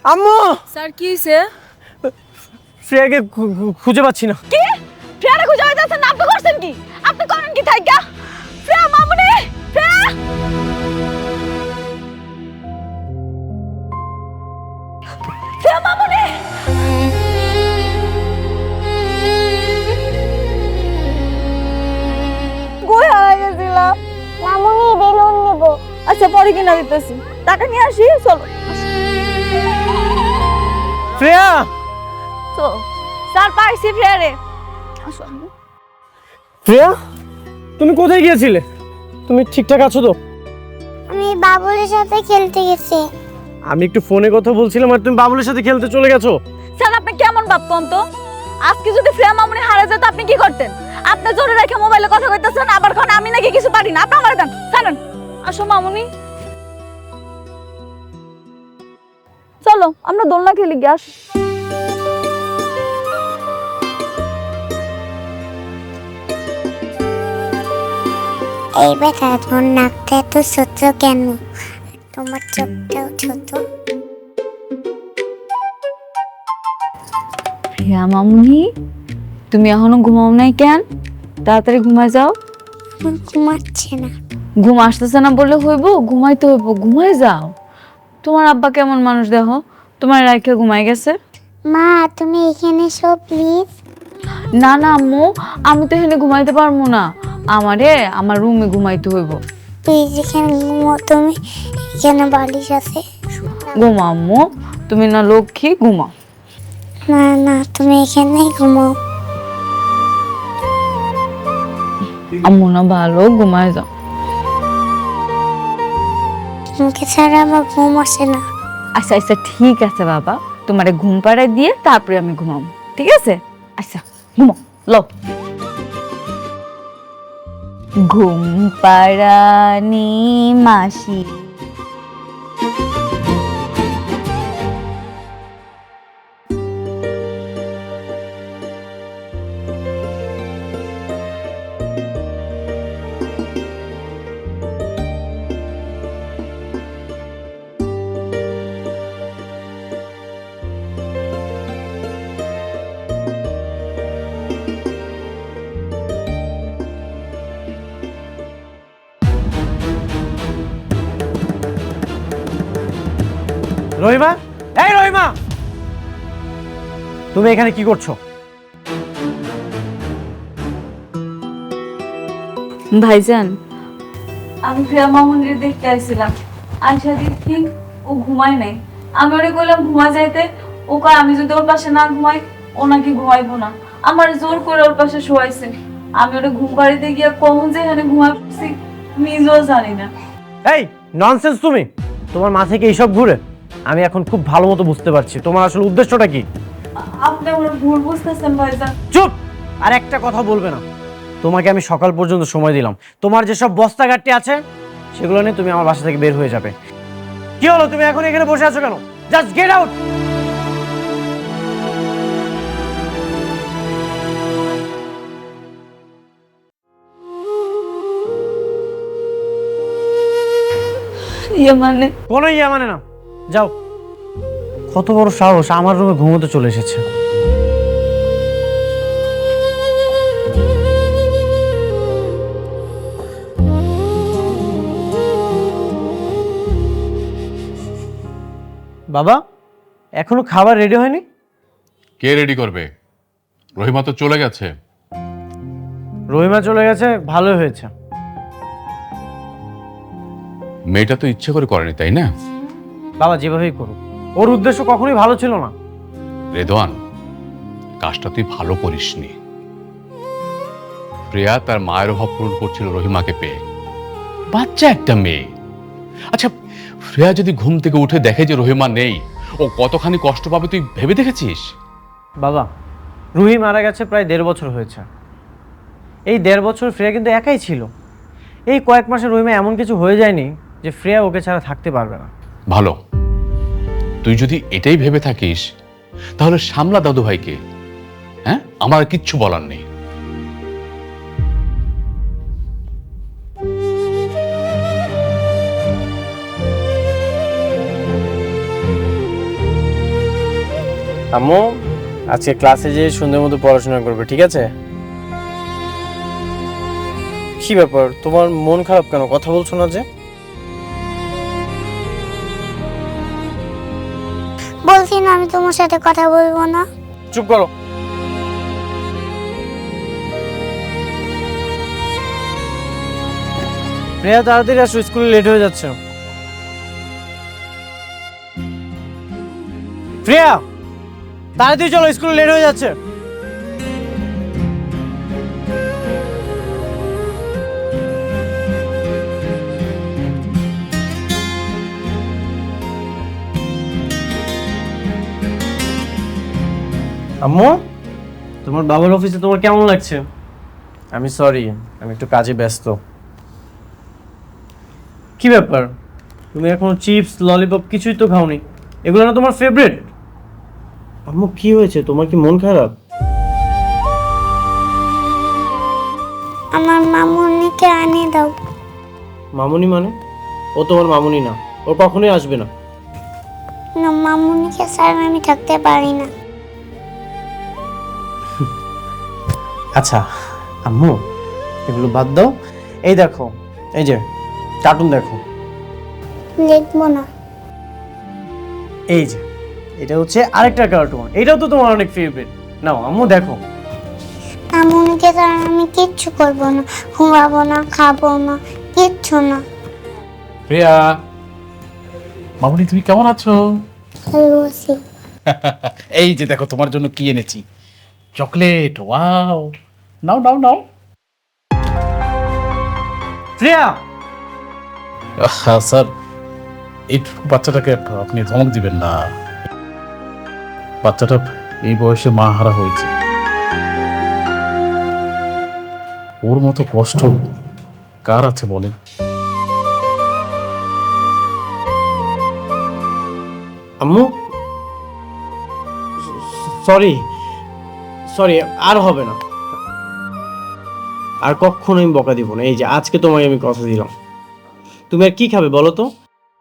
আম্মু স্যার কি হয়েছে? শ্রেয়াকে খুঁজে পাচ্ছি না। কি ফ্রেয়ারে খুঁজে পাইতেছেন না? আপনি করছেন কি? আপনি করেন কি থাইকা? ফ্রেয়া মামুনি, ফ্রেয়া ফ্রেয়া মামুনি। কই হারাই গেছিলাম? মামুনি বেলুন নেব। আচ্ছা পরে কিনা দিতেছি, টাকা নিয়ে আসি। চলো শ্রেয়া, চলো। স্যার পাইছি ফ্রেয়ারে। আসো আম্মু। শ্রেয়া তুমি কোথায় গিয়েছিলে? তুমি ঠিকঠাক আছো তো? আমি বাবুলের সাথে খেলতে গেছি। আমি একটু ফোনে কথা বলছিলাম আর তুমি বাবুলের সাথে খেলতে চলে গেছো। স্যার আপনি কেমন ভাবতেন তো? আজকে যদি ফ্রেয়া মামুনি হারা যেত আপনি কি করতেন? আপনি জোরে রেখে মোবাইলে কথা কইতেছেন, আবার কোন আমি নাকি কিছু পারি না। আপনি আমার দেন, জানেন। আসো মামুনি, চলো আমরা দোলনা খেলি গিয়ে আসি। এই বেটা, তোমার নাকটা এত ছোট কেন? তোমার চোখটাও ছোট। প্রিয়া মামুনি, তুমি এখনো ঘুমাও নাই কেন? তাড়াতাড়ি ঘুমায় যাও। আমার ঘুমাচ্ছে না। ঘুম আসতেছে না বললে হইব? ঘুমাইতে হইব, ঘুমায় যাও। তোমার আব্বা কেমন মানুষ দেখো, তোমার রাইখে ঘুমাই গেছে। মা তুমি এখানে সব প্লিজ। না না আম্মু, আমি তো এখানে ঘুমাইতে পারবো না। আমারে আমার রুমে ঘুমাইতে হইব। প্লিজ এখানে ঘুমো তুমি, এখানে বালিশ আছে। ঘুমা আম্মু, তুমি না লক্ষ্মী, ঘুমাও। না না তুমি এখানেই ঘুমাও। আম্মু না ভালো, ঘুমায় যাও। তোমাকে ছাড়া আমার ঘুম আসে না। আচ্ছা আচ্ছা ঠিক আছে বাবা, তোমারে ঘুম পাড়ায় দিয়ে তারপরে আমি ঘুমাবো, ঠিক আছে? আচ্ছা ঘুমাও, লো। ঘুম পাড়ানি মাসি। রহিমা, এই রহিমা, তুমি এখানে কি করছো? ভাইজান, আমি প্রিয়া মামুনির দেখতে আসছিলাম। আয়সা দেখি ও ঘুমায় নাই। আমি ওরে কইলাম ঘুমা যাইতে, ও কয় আমি যদি ওর পাশে না ঘুমাই ও নাকি ঘুমাইবো না। আমার জোর করে ওর পাশে শোয়াইছে। আমি ওরে ঘুম পাড়িতে গিয়ে কখন যে এখানে ঘুমাই পড়ছি নিজেও জানি না। এই ননসেন্স, তুমি তোমার মাথা থেকে এইসব ঘুরে? আমি এখন খুব ভালো মতো বুঝতে পারছি তোমার আসলে উদ্দেশ্যটা কি। আপনি আমার ভুল বুঝতেছেন ভাইজান। চুপ, আর একটা কথা বলবে না। তোমাকে আমি সকাল পর্যন্ত সময় দিলাম, তোমার যেসব বস্তা গাট্টি আছে সেগুলো নিয়ে তুমি আমার বাসা থেকে বের হয়ে যাবে। কি হলো, তুমি এখন এখানে বসে আছো কেন? Just get out. ইয়ে মানে কোনো ইয়ে মানে না, যাও। কত বড় সাহস, আমার রুমে ঘুমোতে চলে এসেছে। বাবা, এখনো খাবার রেডি হয়নি? কে রেডি করবে? রহিমা তো চলে গেছে। রহিমা চলে গেছে, ভালোই হয়েছে। মেয়েটা তো ইচ্ছে করে করেনি, তাই না? বাবা যেভাবেই করুক, ওর উদ্দেশ্য কখনোই ভালো ছিল না। রেদওয়ান, কাজটা তুই ভালো করিসনি। প্রিয়া তার মায়ের অভাব পূরণ করছিল রহিমাকে পেয়ে। বাচ্চা একটা মেয়ে। আচ্ছা, প্রিয়া যদি ঘুম থেকে উঠে দেখে যে রহিমা নেই, ও কতখানি কষ্ট পাবে তুই ভেবে দেখেছিস? বাবা, রুহি মারা গেছে প্রায় 1.5 বছর হয়েছে। এই 1.5 বছর ফ্রেয়া কিন্তু একাই ছিল। এই কয়েক মাসে রহিমা এমন কিছু হয়ে যায়নি যে ফ্রেয়া ওকে ছাড়া থাকতে পারবে না। ভালো, তুই যদি এটাই ভেবে থাকিস তাহলে সামলা দাদু ভাইকে। হ্যাঁ, আমার আর কিচ্ছু বলার নেই। আম্মু আজকে ক্লাসে যেয়ে সুন্দর মতো পড়াশোনা করবে, ঠিক আছে? কি ব্যাপার, তোমার মন খারাপ কেন? কথা বলছো না যে? বলছি না আমি তোমার সাথে কথা বলবো না। চুপ করো। প্রিয়া তাড়াতাড়ি আসো, স্কুলে লেট হয়ে যাচ্ছে। প্রিয়া তাড়াতাড়ি চলো, স্কুলে লেট হয়ে যাচ্ছে। আম্মু, তোমার বাবার অফিসে তোমার কেমন লাগছে? আমি সরি, আমি একটু কাজে ব্যস্ত। কি ব্যাপার, তুমি এখনো চিপস ললিপপ কিছুই তো খাওনি? এগুলো না তোমার ফেভারিট? আম্মু কি হয়েছে, তোমার কি মন খারাপ? আমার মামুনিকে আনে দাও। মামুনি মানে? ও তোমার মামুনি না, ও কখনোই আসবে না। না, মামুনিকে ছাড়া আমি থাকতে পারি না। আচ্ছা আম্মু, এগুলো বাদ দাও। এই দেখো, এই যে কার্টুন দেখো। লিখবো না। এই যে এটা হচ্ছে আরেকটা কার্টুন, এটাও তো তোমার অনেক ফেভারিট। নাও আম্মু দেখো। মামুনিকে ছাড়া আমি কিচ্ছু করবো না, ঘুমাবো না, খাবো না, কিচ্ছু না। প্রিয়া, মামুনি তুমি কেমন আছো? ভালো আছি। এই যে দেখো তোমার জন্য কি এনেছি, চকলেট। ওয়াও, নাও নাও নাও। প্রিয়া, স্যার এইটুকু বাচ্চাটাকে আপনি ধমক দিবেন না। বাচ্চাটা এই বয়সে মা হারা হয়েছে, ওর মতো কষ্ট কার আছে বলেন? আম্মু সরি সরি, আর হবে না, আর কখনো আমি বকা দিব না। এই যে আজকে তোমাকে আমি কথা দিলাম। তুমি আর কি খাবে বলো তো?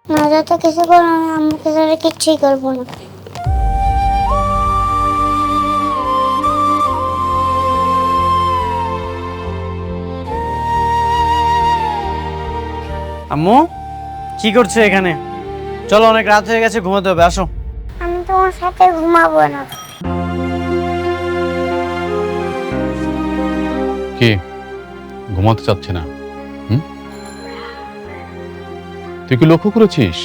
না, যত কিছু করো আমি আম্মুকে ছাড়া কিচ্ছুই করবো না। আম্মু কি করছো এখানে? চলো, অনেক রাত হয়ে গেছে, ঘুমাতে হবে, আসো। আমি তোমার সাথে ঘুমাবো না। কে ঘুমাতে চাচ্ছে না? তুই কি লক্ষ্য করেছিস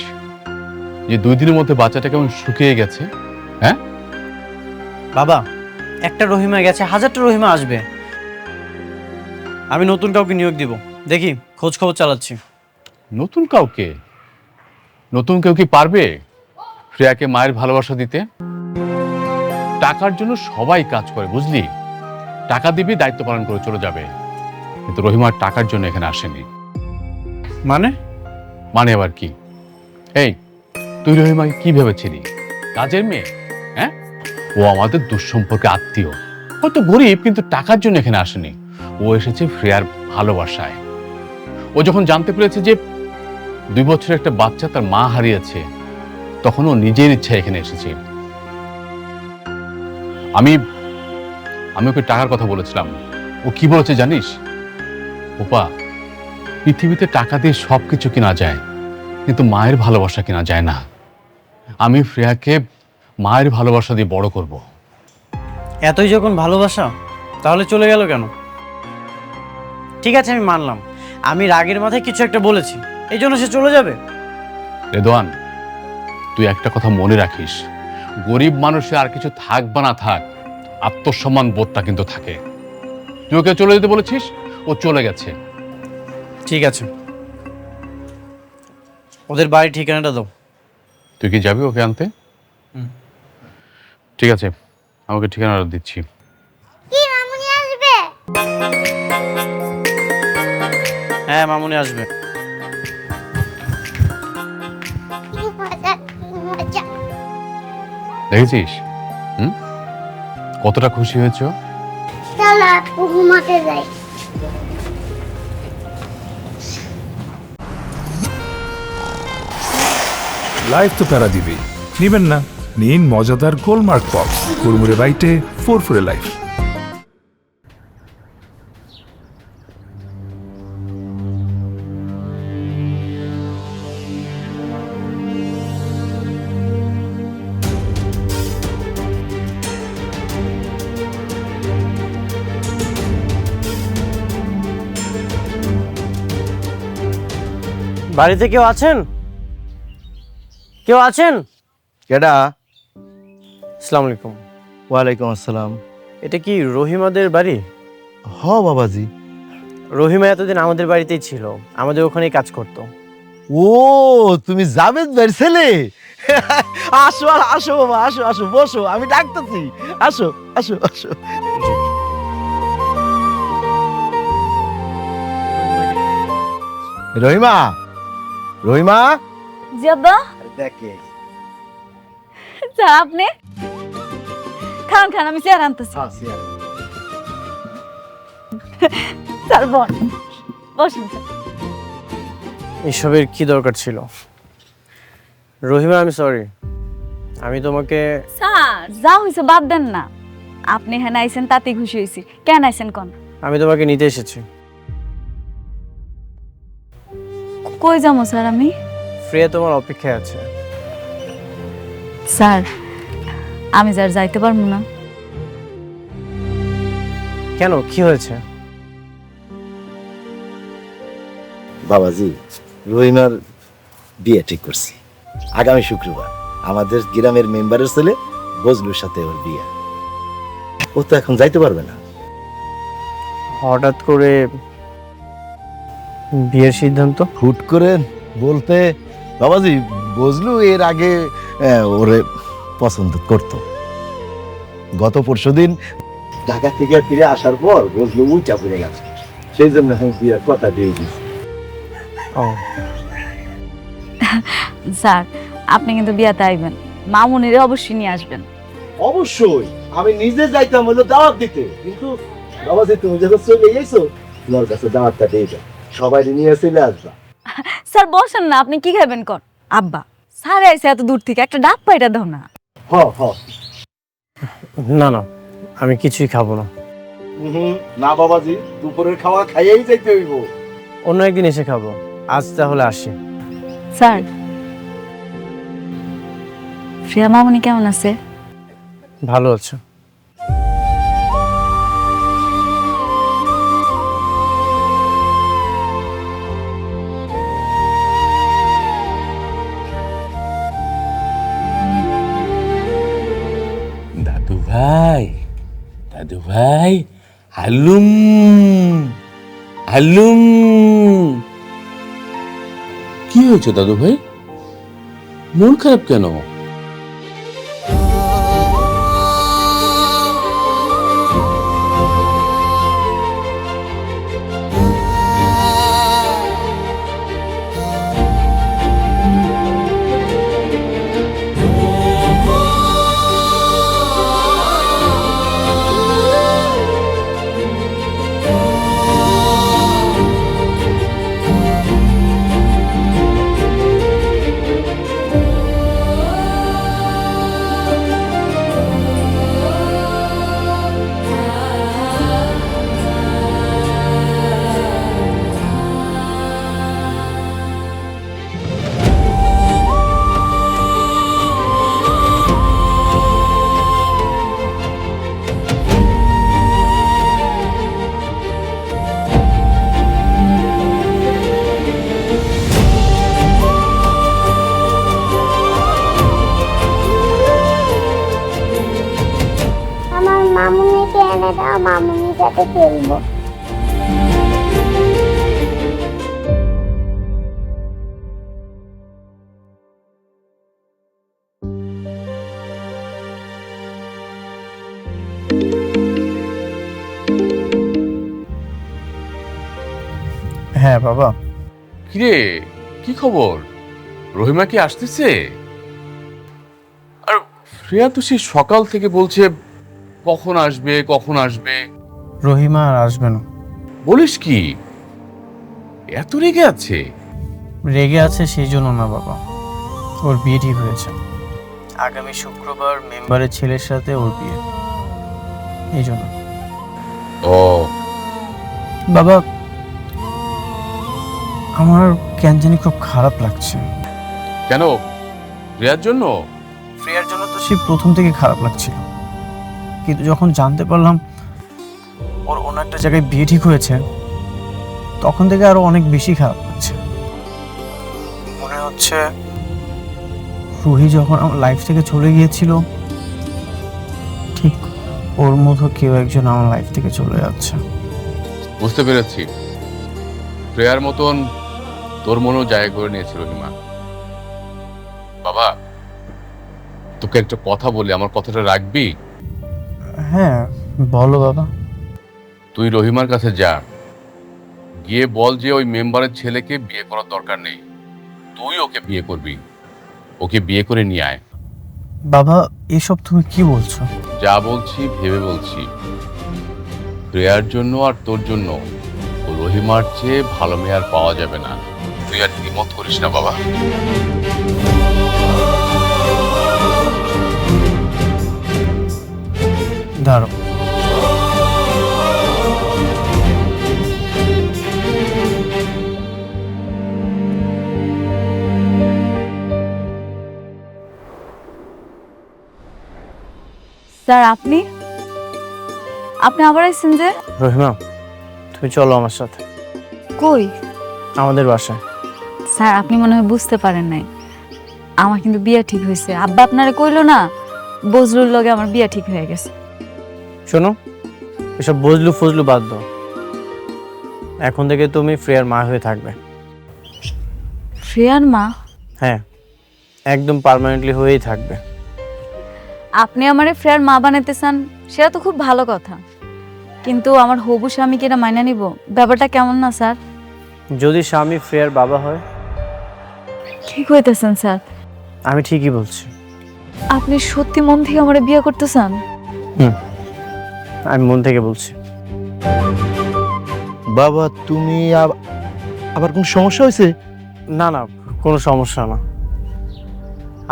যে 2 দিনের মধ্যে বাচ্চাটা কেমন শুকিয়ে গেছে? হ্যাঁ বাবা, একটা রহিমা গেছে, 1000টা রহিমা আসবে। আমি নতুন কাউকে নিয়োগ দিব, দেখি খোঁজ খবর চালাচ্ছি। নতুন কাউকে? নতুন কেউ কি পারবে শ্রেয়াকে মায়ের ভালোবাসা দিতে? টাকার জন্য সবাই কাজ করে, বুঝলি? টাকা দিবি, দায়িত্ব পালন করে চলে যাবে। কিন্তু রহিমার টাকার জন্য এখানে আসেনি। মানে? মানে আবার কি? এই, তুই রহিমাকে কি ভেবেছিলি? কাজের মেয়ে? হ্যাঁ, ও আমাদের দুঃসম্পর্কে আত্মীয়, হয়তো গরিব, কিন্তু টাকার জন্য এখানে আসেনি। ও এসেছে শ্রেয়ার ভালোবাসায়। ও যখন জানতে পেরেছে যে 2 বছরের একটা বাচ্চা তার মা হারিয়েছে, তখন ও নিজের ইচ্ছা এখানে এসেছে। আমি ওকে টাকার কথা বলেছিলাম। ও কি বলেছে জানিস? ওপা, পৃথিবীতে টাকা দিয়ে সবকিছু কেনা যায়, কিন্তু মায়ের ভালোবাসা কেনা যায় না। আমি শ্রেয়াকে মায়ের ভালোবাসা দিয়ে বড় করব। এতই যখন ভালোবাসা, তাহলে চলে গেল কেন? ঠিক আছে, আমি মানলাম, আমি রাগের মাথায় কিছু একটা বলেছি, এই জন্য সে চলে যাবে। রেদওয়ান, তুই একটা কথা মনে রাখিস, গরিব মানুষের আর কিছু থাক বা না থাক, আত্মসম্মান বোধটা কিন্তু থাকে। তুই ওকে চলে যেতে বলেছিস, ও চলে গেছে। ঠিক আছে, ওদের বাড়ির ঠিকানাটা দাও। তুই কি যাবি ওকে আনতে? ঠিক আছে, আমাকে ঠিকানাটা দিচ্ছি। কি মামুনি আসবে? হ্যাঁ, মামুনি আসবে। কি মজা, কি মজা। দেখেছিস কতটা খুশি হয়েছো? চলো আপু ঘুমাতে যাই। লাইফ তো প্যারা দিবেই, নিবেন না নিন মজাদার গোলমার্ক পপস, কুড়মুড়ে বাইটে ফুরফুরে লাইফ। বাড়িতে কেউ আছেন? কেউ আছেন? কেডা? আসসালামু আলাইকুম। ওয়ালাইকুম আসসালাম। এটা কি রহিমাদের বাড়ি? হ বাবাজি। রহিমা এতদিন আমাদের বাড়িতেই ছিল, আমাদের ওখানেই কাজ করতো। ও তুমি জাবেদ ভাইয়ের ছেলে? আসো আসো বাবা, আসো আসো, বসো, আমি ডাকতেছি। আসো আসো আসো। রহিমা, রহিমা, জি আব্বা। দেখে স্যার আপনি খান খান, আমি চেয়ার আনতেছি। স্যার বসেন স্যার। এসবের কি দরকার ছিল? রহিমা, আমি সরি। আমি তোমাকে স্যার যা হয়েছে বাদ দেন না। আপনি হ্যাঁ আইছেন তাতেই খুশি হয়েছি। কেন আইছেন কোন? আমি তোমাকে নিতে এসেছি। কই যাবো স্যার আমি? ফ্রিয়া তোমার অপেক্ষায় আছে। স্যার আমি স্যার যাইতে পারবো না। কেন, কি হয়েছে? বাবাজি, রহিমার বিয়ে ঠিক করছি আগামী শুক্রবার। আমাদের গ্রামের মেম্বারের ছেলে বজলুর সাথে ওর বিয়ে। ও তো এখন যাইতে পারবে না। হঠাৎ করে বিয়ের সিদ্ধান্ত? হুট করে বলতে বাবাজি, বজলু এর আগে ওরে পছন্দ করত। গত পরশুদিন ঢাকা থেকে ফিরে আসার পর বজলু উইটা পড়ে গেছে, সেই জন্য আমি বিয়ের কথা দিয়ে দিচ্ছি। ও স্যার আপনি কিন্তু বিয়াতে আইবেন, মামুনিরে অবশ্যই নিয়ে আসবেন। অবশ্যই আমি নিজে যাইতাম হলো দাওয়াত দিতে, কিন্তু বাবাজি তুমি যখন চলে গেছো তোমার কাছে দাওয়াতটা দিয়ে যাও, সবাই নিয়ে চলে আসবা। স্যার বসেন না, আপনি কি খাবেন কর? আব্বা স্যার আইছে এত দূর থেকে, একটা ডাব পাইটা দাও না। হ হ। না না, আমি কিছুই খাবো না। না বাবাজি, দুপুরের খাওয়া খাইয়েই যাইতে হইব। অন্য একদিন এসে খাবো, আজ তাহলে আসি। স্যার প্রিয়া মামুনি কেমন আছে? ভালো আছে। দাদু ভাই, দাদু ভাই, হালুম হালুম। কি হয়েছে দাদু ভাই? মন খারাপ কেন? আমার মামুনিকে এনে দাও, মামুনির সাথে খেলবো। হ্যাঁ বাবা। কিরে, কি খবর? রহিমা কি আসতেছে? আর শ্রেয়া তো সে সকাল থেকে বলছে কখন আসবে কখন আসবে। রহিমা আর আসবে না। বলিস কি? এত রেগে আছে? রেগে আছে সেই জন্য না বাবা, ওর বিয়ে ঠিক হয়েছে। আগামী শুক্রবার মেম্বারের ছেলের সাথে ওর বিয়ে, এই জন্য। ও বাবা, আমার কেন জানি খুব খারাপ লাগছে। কেন? রিয়ার জন্য? ফ্রিয়ার জন্য তো সে প্রথম থেকে খারাপ লাগছিল, কিন্তু যখন জানতে পারলাম ওর অন্য একটা জায়গায় বিয়ে ঠিক হয়েছে, তখন থেকে আরো অনেক বেশি খারাপ লাগছে। মনে হচ্ছে রুহি যখন আমার লাইফ থেকে চলে গিয়েছিল, ঠিক ওর মতো কেউ একজন আমার লাইফ থেকে চলে যাচ্ছে। বুঝতে পেরেছি, প্রেয়ার মতন তোর মনেও জায়গা করে নিয়েছিল রহিমা। বাবা, তোকে একটা কথা বলি, আমার কথাটা রাখবি? হ্যাঁ বলো বাবা। তুই রহিমার কাছে যা, গিয়ে বল যে ওই মেম্বারের ছেলেকে বিয়ে করার দরকার নেই, তুই ওকে বিয়ে করবি, ওকে বিয়ে করে নিয়ে আয়। বাবা, এসব তুমি কি বলছো? যা বলছি ভেবে বলছি, প্রেয়ার জন্য আর তোর জন্য রহিমার চেয়ে ভালো মেয়ে আর পাওয়া যাবে না। তুই আর দ্বিমত করিস না বাবা। দাঁড়ো, স্যার আপনি আপনি আবার আইছেন যে? রহিমা তুমি চলো আমার সাথে কই? আমাদের বাসায়। স্যার আপনি মনে হয় বুঝতে পারেন নাই, আমার কিন্তু বিয়ে ঠিক হয়েছে। আব্বা আপনারে কইলো না বজলুর লগে আমার বিয়ে ঠিক হয়ে গেছে। শোনো, এসব বজলু ফজলু বাদ দাও, এখন থেকে তুমি ফ্রেয়ার মা হয়ে থাকবে। ফ্রেয়ার মা? হ্যাঁ, একদম পার্মানেন্টলি হয়েই থাকবে। আপনি আমারে ফ্রেয়ার মা বানাতে চান, সেটা তো খুব ভালো কথা, কিন্তু আমার হবু স্বামীকে এটা মাইনা নিব, ব্যাপারটা কেমন না স্যার? যদি স্বামী ফ্রেয়ার বাবা হয়? ঠিক হইতেছেন স্যার? আমি ঠিকই বলছি। আপনি সত্যি মন থেকে আমারে বিয়ে করতে চান? আমি মন থেকে বলছি। বাবা, তুমি আবার কোন সমস্যা হয়েছে? না না, কোনো সমস্যা না।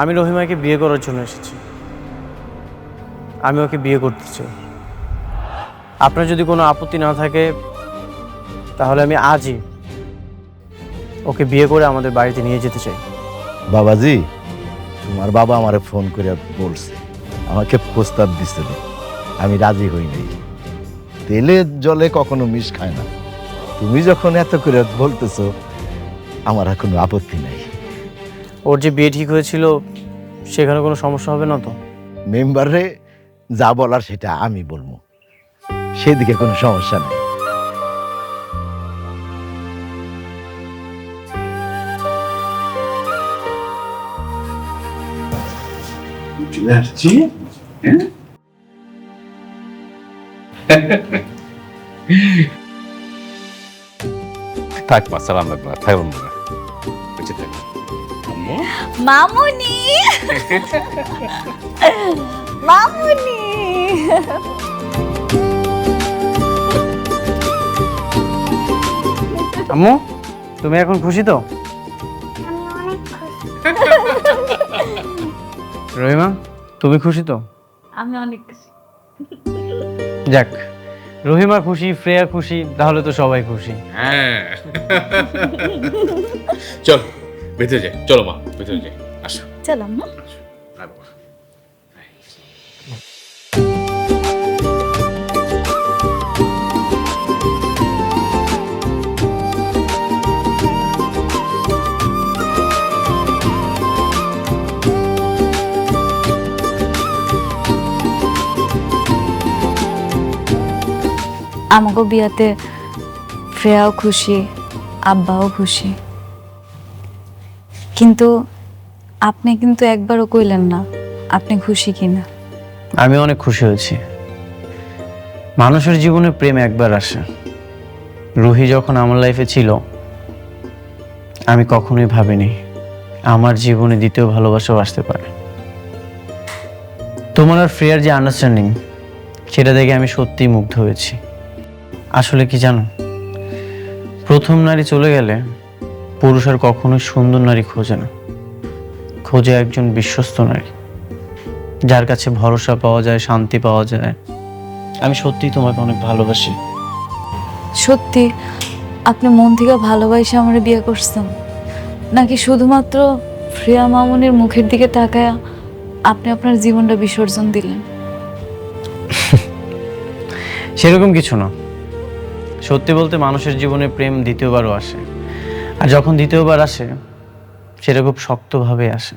আমি রহিমাকে বিয়ে করার জন্য এসেছি, আমি ওকে বিয়ে করতে চাই। আপনার যদি কোনো আপত্তি না থাকে তাহলে আমি আজই ওকে বিয়ে করে আমাদের বাড়িতে নিয়ে যেতে চাই। বাবাজি, তোমার বাবা আমারে ফোন করে বলছে, আমাকে প্রস্তাব দিছিল, আমি রাজি হই নাই। তেলে জলে কখনো মিশ খায় না। তুমি যখন এত করে বলতেছো, আমার আর কোনো আপত্তি নাই। ওর যে বিয়ে ঠিক হয়েছিল সেখানে কোনো সমস্যা হবে না তো? মেম্বারে যা বলার সেটা আমি বলবো, সেদিকে কোনো সমস্যা নেই। থাক মা, সালাম লাগবে না, থাকবেন না, বেঁচে থাক। মামুনি মামুনি আম্মু, তুমি এখন খুশি তো? আমি অনেক খুশি। রহিমা, তুমি খুশি তো? আমি অনেক খুশি। যাক, রহিমা খুশি, ফ্রেয়া খুশি, তাহলে তো সবাই খুশি। হ্যাঁ চল ভেতরে যাই, চলো মা ভেতরে যাই, আসো। চলো মা। আমাকে বিয়াতে ফ্রেয়াও খুশি, আব্বাও খুশি, কিন্তু আপনি কিন্তু একবারও কইলেন না আপনি খুশি কিনা। আমি অনেক খুশি হয়েছি। মানুষের জীবনে প্রেম একবার আসে। রুহি যখন আমার লাইফে ছিল, আমি কখনোই ভাবিনি আমার জীবনে দ্বিতীয় ভালোবাসাও আসতে পারে। তোমার আর ফ্রেয়ার যে আন্ডারস্ট্যান্ডিং, সেটা দেখে আমি সত্যিই মুগ্ধ হয়েছি। আসলে কি জানো, প্রথম নারী চলে গেলে পুরুষ আর কখনোই সুন্দর নারী খোঁজে না, খোঁজে একজন বিশ্বস্ত নারী। যার কাছে ভরসা পাওয়া যায়, শান্তি পাওয়া যায়। আমি সত্যিই তোমাকে অনেক ভালোবাসি। সত্যি আপনি মন থেকে ভালোবাসে আমার বিয়ে করছেন, নাকি শুধুমাত্র প্রিয়া মামুনের মুখের দিকে তাকায়া আপনি আপনার জীবনটা বিসর্জন দিলেন? সেরকম কিছু না। সত্যি বলতে মানুষের জীবনে প্রেম দ্বিতীয়বারও আসে, আর যখন দ্বিতীয়বার আসে সেটা খুব শক্তভাবে আসে।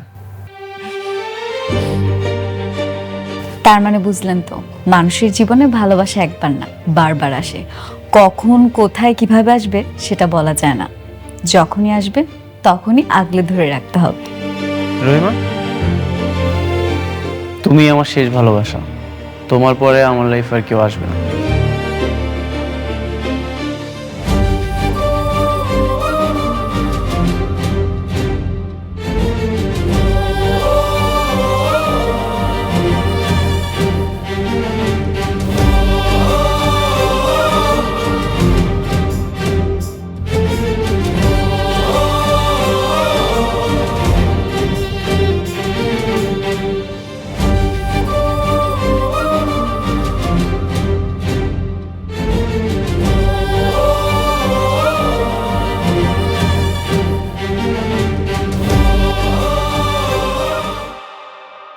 তার মানে বুঝলেন তো, মানুষের জীবনে ভালোবাসা একবার না, বারবার আসে। কখন, কোথায়, কিভাবে আসবে সেটা বলা যায় না। যখনই আসবে তখনই আগলে ধরে রাখতে হবে। রহিমা, তুমি আমার শেষ ভালোবাসা। তোমার পরে আমার লাইফ আর কেউ আসবে না।